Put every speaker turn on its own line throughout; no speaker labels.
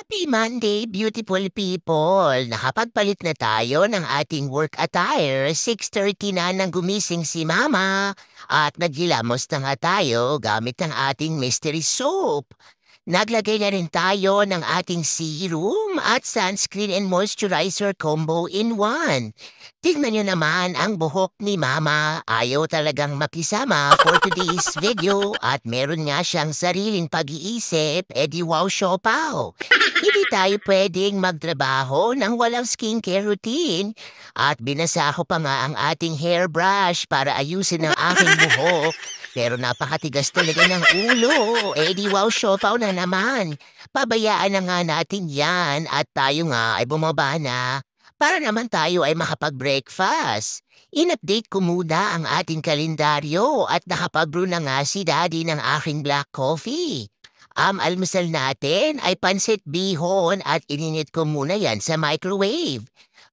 Happy Monday, beautiful people! Nakapagpalit na tayo ng ating work attire. 6:30 na nang gumising si Mama at naghilamos na nga tayo gamit ang ating mystery soap. Naglagay na rin tayo ng ating serum at sunscreen and moisturizer combo in one. Tignan nyo naman ang buhok ni Mama. Ayaw talagang makisama for today's video at meron nga siyang sariling pag-iisip, edi wow siopaw. Hindi tayo pwedeng magtrabaho ng walang skincare routine at binasa ko pa nga ang ating hairbrush para ayusin ang aking buhok. Pero napakatigas talaga ng ulo. Eh di wow, siopaw na naman. Pabayaan na nga natin yan at tayo nga ay bumaba na para naman tayo ay makapag-breakfast. In-update ko muna ang ating kalendaryo at nakapag-brew na nga si Daddy ng aking black coffee. Almusal natin ay pansit bihon at ininit ko muna yan sa microwave.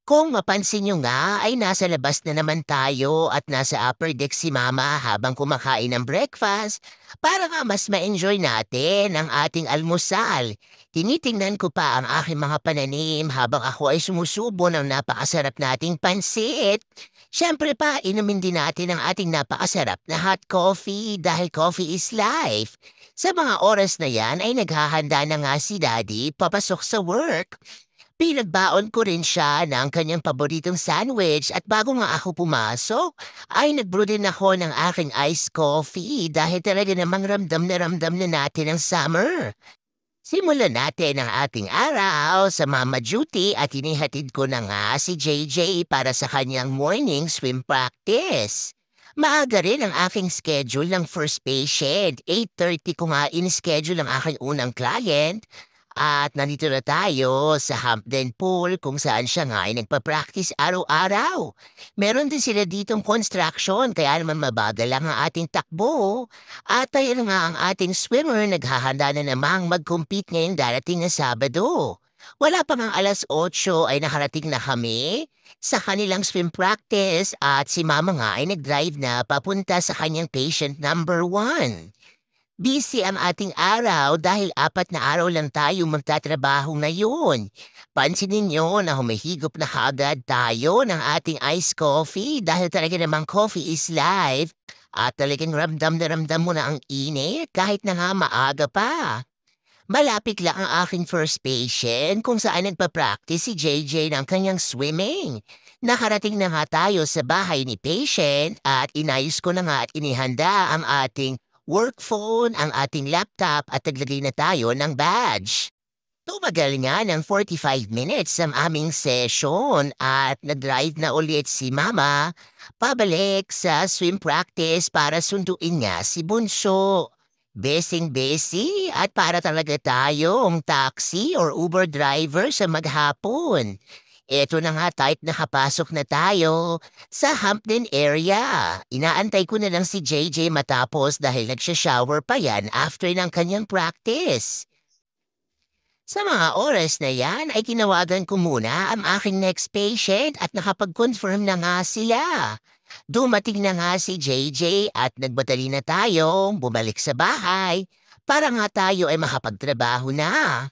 Kung mapansin nyo nga ay nasa labas na naman tayo at nasa upper deck si Mama habang kumakain ng breakfast para nga mas ma-enjoy natin ang ating almusal. Tinitingnan ko pa ang aking mga pananim habang ako ay sumusubo ng napakasarap nating pansit. Siyempre pa, inumin din natin ang ating napakasarap na hot coffee dahil coffee is life. Sa mga oras na yan ay naghahanda na nga si Daddy papasok sa work. Pinagbaon ko rin siya ng kanyang paboritong sandwich at bago nga ako pumasok, ay nag-brew din ako ng aking iced coffee dahil talaga namang ramdam na natin ang summer. Simulan natin ang ating araw sa Mama Duty at inihatid ko na nga si JJ para sa kanyang morning swim practice. Maaga rin ang aking schedule ng first patient. 8:30 ko nga in-schedule ang aking unang client. At nandito na tayo sa Hampden Pool kung saan siya nga ay nagpa-practice araw-araw. Meron din sila ditong construction kaya naman mabagal lang ang ating takbo. At ayun nga ang ating swimmer naghahanda na namang mag-compete ngayong darating na Sabado. Wala pa ngang 8:00 ay nakarating na kami sa kanilang swim practice at si Mama nga ay nag-drive na papunta sa kanyang patient number 1. Busy ang ating araw dahil 4 na araw lang tayo magtatrabaho ngayon. Pansinin niyo na humihigop na kaagad tayo ng ating iced coffee dahil talaga namang coffee is life. At talagang ramdam na ramdam mo na ang init kahit na nga maaga pa. Malapit lang ang aking first patient kung saan nagpa-practice si JJ ng kanyang swimming. Nakarating na nga tayo sa bahay ni patient at inayos ko na nga at inihanda ang ating work phone, ang ating laptop at naglagay na tayo ng badge. Tumagal nga ng 45 minutes ang aming session at nag-drive na ulit si Mama pabalik sa swim practice para sunduin nga si Bunso. Besing-besi at para talaga tayong taxi or Uber driver sa maghapon. Eto na nga tayo't nakapasok na tayo sa Hampden area. Inaantay ko na lang si JJ matapos dahil nagsha-shower pa yan after ng kanyang practice. Sa mga oras na yan ay tinawagan ko muna ang aking next patient at nakapag-confirm na nga sila. Dumating na nga si JJ at nagbatali na tayong bumalik sa bahay para nga tayo ay makapagtrabaho na.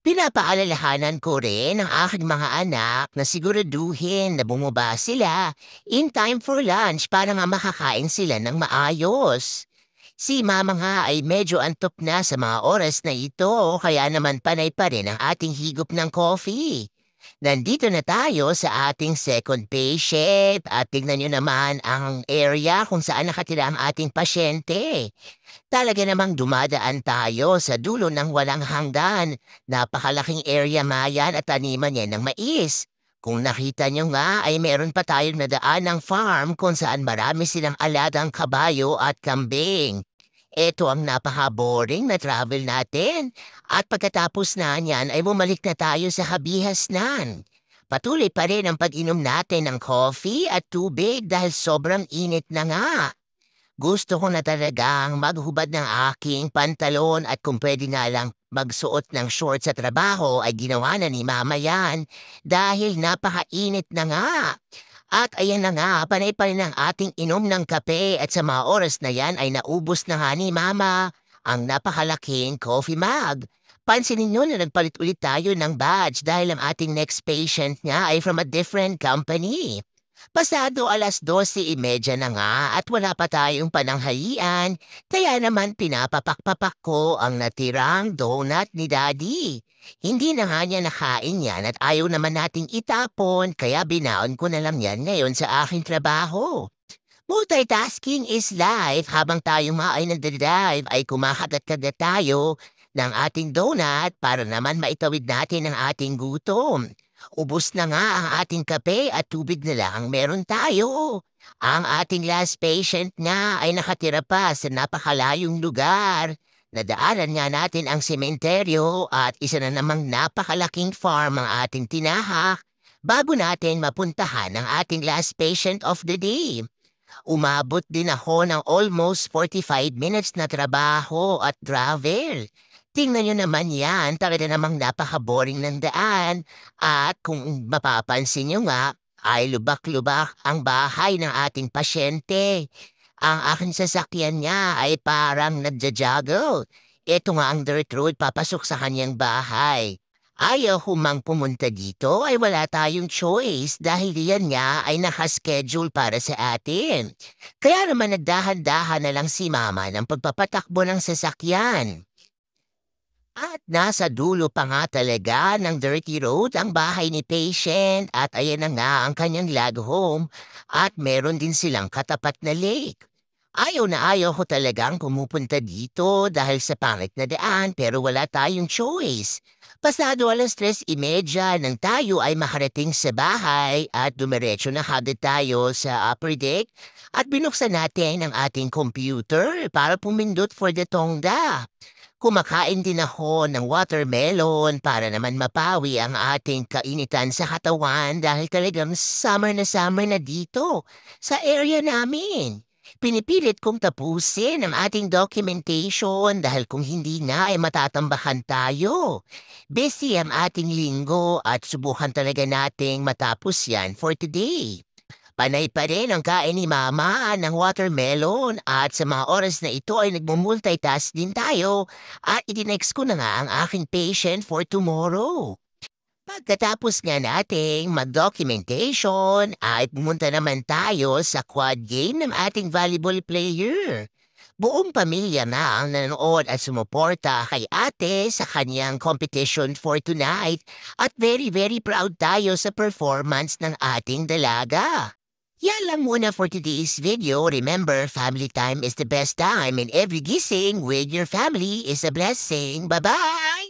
Pinapaalalahanan ko rin ang aking mga anak na siguraduhin na bumaba sila in time for lunch para nga makakain sila ng maayos. Si Mama nga ay medyo antok na sa mga oras na ito kaya naman panay pa rin ang ating higop ng coffee. Nandito na tayo sa ating second patient at tignan nyo naman ang area kung saan nakatira ang ating pasyente. Talaga namang dumadaan tayo sa dulo ng walang hanggan. Napakalaking area mayan at taniman yan ng mais. Kung nakita nyo nga ay meron pa tayong nadaan ng farm kung saan marami silang alagang kabayo at kambing. Ito ang napaka-boring na travel natin. At pagkatapos na niyan ay bumalik na tayo sa habihasnan. Patuloy pa rin ang pag-inom natin ng coffee at tubig dahil sobrang init na nga. Gusto ko na talagang maghubad ng aking pantalon at kung pwede nga lang magsuot ng shorts sa trabaho ay ginawa na ni Mama yan dahil napakainit na nga. At ayan na nga, panay pa rin ang ating inom ng kape at sa mga oras na yan ay naubos na nga ni Mama ang napakalaking coffee mug. Pansinin niyo na nagpalit ulit tayo ng batch dahil ang ating next patient nga ay from a different company. Pasado 12:30 na nga at wala pa tayong pananghalian, kaya naman pinapapakpapak ko ang natirang donut ni Daddy. Hindi na nga niya nakain yan at ayaw naman nating itapon kaya binaon ko na lang yan ngayon sa aking trabaho. Multitasking is life. Habang tayo nga ay nagdadrive ay kumakagat-kagat tayo ng ating donut para naman maitawid natin ang ating gutom. Ubus na nga ang ating kape at tubig na lang ang meron tayo. Ang ating last patient nga ay nakatira pa sa napakalayong lugar. Nadaanan nga natin ang sementeryo at isa na namang napakalaking farm ang ating tinahak bago natin mapuntahan ang ating last patient of the day. Umabot din ako ng almost 45 minutes na trabaho at travel. Tingnan nyo naman yan, talaga namang napaka-boring ng daan. At kung mapapansin nyo nga, ay lubak-lubak ang bahay ng ating pasyente. Ang aking sasakyan niya ay parang nagja-juggle. Ito nga ang dirt road papasok sa kanyang bahay. Ayaw humang pumunta dito ay wala tayong choice dahil yan nga ay nakaschedule para sa atin. Kaya naman nagdahan-dahan na lang si Mama ng pagpapatakbo ng sasakyan. At nasa dulo pa nga talaga ng dirty road ang bahay ni patient at ayan na nga ang kanyang log home at meron din silang katapat na lake. Ayaw na ayaw ko talagang pumupunta dito dahil sa pangit na daan pero wala tayong choice. Pasado 3:30 nang tayo ay makarating sa bahay at dumiretso na kagad tayo sa upper deck at binuksan natin ang ating computer para pumindot for the tongda. Kumakain din ako ng watermelon para naman mapawi ang ating kainitan sa katawan dahil talagang summer na dito sa area namin. Pinipilit kong tapusin ang ating documentation dahil kung hindi nga ay matatambakan tayo. Busy ang ating linggo at subukan talaga nating matapos yan for today. Panay pa rin ang kain ni Mama ng watermelon at sa mga oras na ito ay nagmumultitask din tayo at itinext ko na nga ang aking patient for tomorrow. Pagkatapos nga nating mag-documentation ay pumunta naman tayo sa quad game ng ating volleyball player. Buong pamilya na ang nanonood at sumuporta kay ate sa kanyang competition for tonight at very proud tayo sa performance ng ating dalaga. Yan lang muna for today's video. Remember, family time is the best time and every gising with your family is a blessing. Bye-bye!